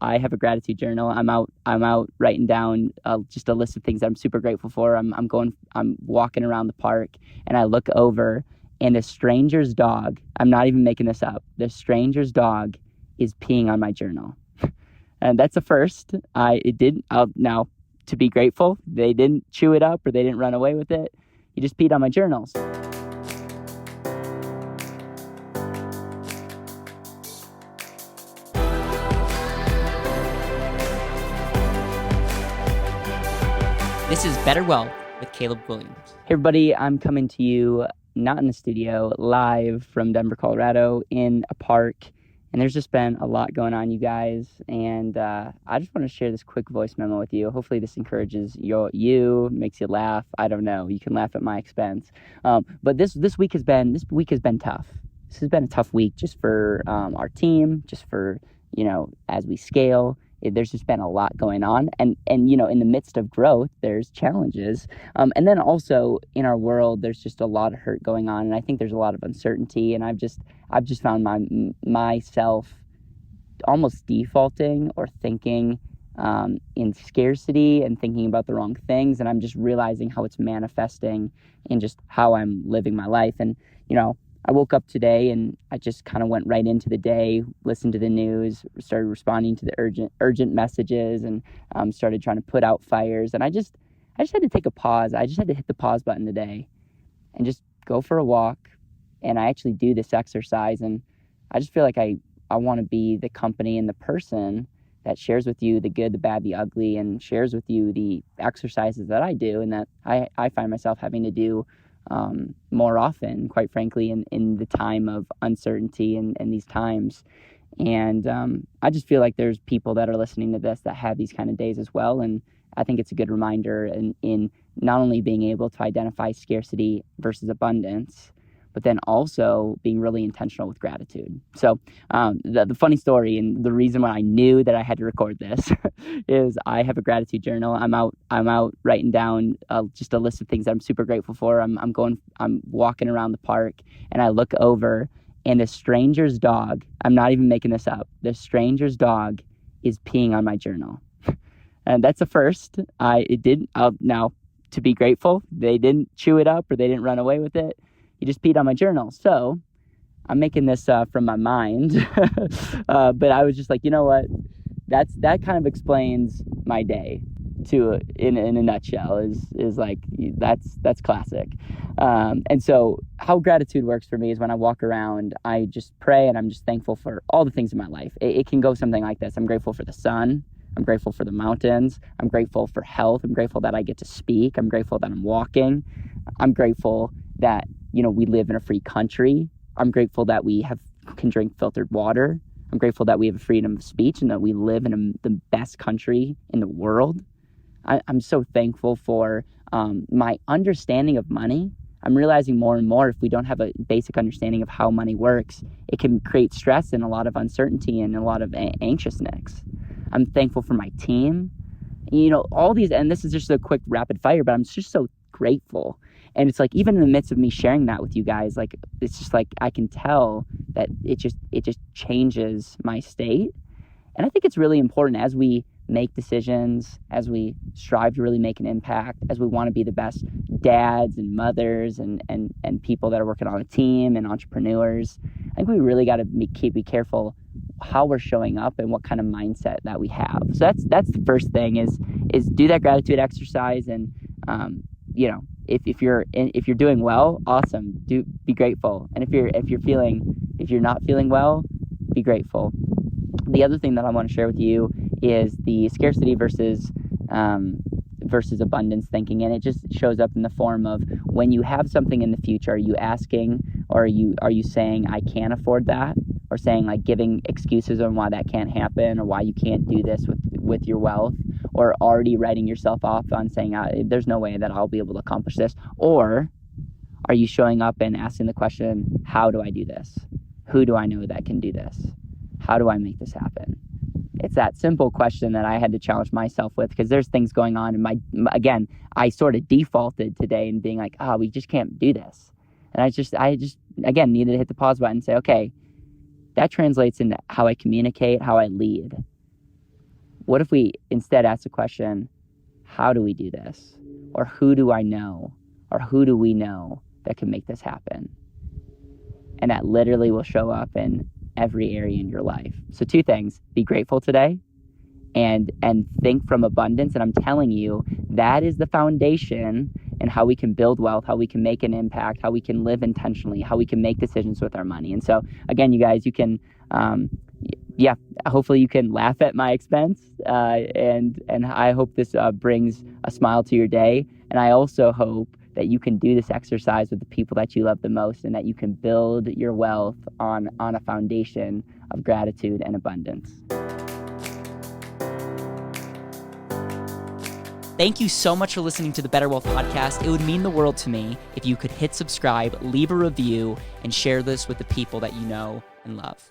I have a gratitude journal. I'm out writing down just a list of things that I'm super grateful for. I'm walking around the park, and I look over, and a stranger's dog, I'm not even making this up, the stranger's dog is peeing on my journal. And that's a first. Now, to be grateful, they didn't chew it up or they didn't run away with it. He just peed on my journals. This is BetterWealth with Caleb Guilliams. Hey everybody, I'm coming to you not in the studio, live from Denver, Colorado, in a park. And there's just been a lot going on, you guys. And I just want to share this quick voice memo with you. Hopefully this encourages you, makes you laugh. I don't know. You can laugh at my expense. But this week has been tough. This has been a tough week just for our team, just for, as we scale. There's just been a lot going on, and in the midst of growth, there's challenges, and then also in our world, there's just a lot of hurt going on, and I think there's a lot of uncertainty, and I've just found myself almost defaulting or thinking in scarcity and thinking about the wrong things, and I'm just realizing how it's manifesting in just how I'm living my life, and I woke up today and I just kind of went right into the day, listened to the news, started responding to the urgent messages, and started trying to put out fires. And I just had to take a pause. I just had to hit the pause button today and just go for a walk. And I actually do this exercise. And I just feel like I want to be the company and the person that shares with you the good, the bad, the ugly, and shares with you the exercises that I do and that I find myself having to do more often, quite frankly, in the time of uncertainty and these times. And I just feel like there's people that are listening to this that have these kind of days as well. And I think it's a good reminder in not only being able to identify scarcity versus abundance, but then also being really intentional with gratitude. So the funny story and the reason why I knew that I had to record this is I have a gratitude journal. I'm out writing down just a list of things that I'm super grateful for. I'm walking around the park, and I look over, and a stranger's dog, I'm not even making this up, the stranger's dog is peeing on my journal. And that's a first. Now, to be grateful, they didn't chew it up or they didn't run away with it. He just peed on my journal. So I'm making this from my mind. But I was just like, you know what? That kind of explains my day in a nutshell is like, that's classic. And so how gratitude works for me is when I walk around, I just pray and I'm just thankful for all the things in my life. It can go something like this. I'm grateful for the sun. I'm grateful for the mountains. I'm grateful for health. I'm grateful that I get to speak. I'm grateful that I'm walking. I'm grateful that we live in a free country. I'm grateful that we can drink filtered water. I'm grateful that we have freedom of speech and that we live in the best country in the world. I'm so thankful for my understanding of money. I'm realizing more and more if we don't have a basic understanding of how money works, it can create stress and a lot of uncertainty and a lot of anxiousness. I'm thankful for my team. All these, and this is just a quick rapid fire, but I'm just so grateful. And it's like, even in the midst of me sharing that with you guys, like, it's just like, I can tell that it just changes my state. And I think it's really important as we make decisions, as we strive to really make an impact, as we want to be the best dads and mothers and people that are working on a team and entrepreneurs. I think we really got to be careful how we're showing up and what kind of mindset that we have. So that's the first thing is do that gratitude exercise. And if you're doing well, awesome, be grateful. And if you're not feeling well, be grateful. The other thing that I want to share with you is the scarcity versus abundance thinking, and it just shows up in the form of when you have something in the future, are you asking, or are you saying I can't afford that, or saying, like, giving excuses on why that can't happen or why you can't do this with your wealth, or already writing yourself off on saying there's no way that I'll be able to accomplish this? Or are you showing up and asking the question, how do I do this? Who do I know that can do this? How do I make this happen? It's that simple question that I had to challenge myself with, because there's things going on in again, I sort of defaulted today in being like, we just can't do this. And I just again needed to hit the pause button and say, okay, that translates into how I communicate, how I lead. What if we instead ask the question, how do we do this? Or who do I know? Or who do we know that can make this happen? And that literally will show up in every area in your life. So 2 things: be grateful today and think from abundance. And I'm telling you, that is the foundation in how we can build wealth, how we can make an impact, how we can live intentionally, how we can make decisions with our money. And so again, you guys, you can, hopefully you can laugh at my expense. And I hope this brings a smile to your day. And I also hope that you can do this exercise with the people that you love the most, and that you can build your wealth on a foundation of gratitude and abundance. Thank you so much for listening to the BetterWealth Podcast. It would mean the world to me if you could hit subscribe, leave a review, and share this with the people that you know and love.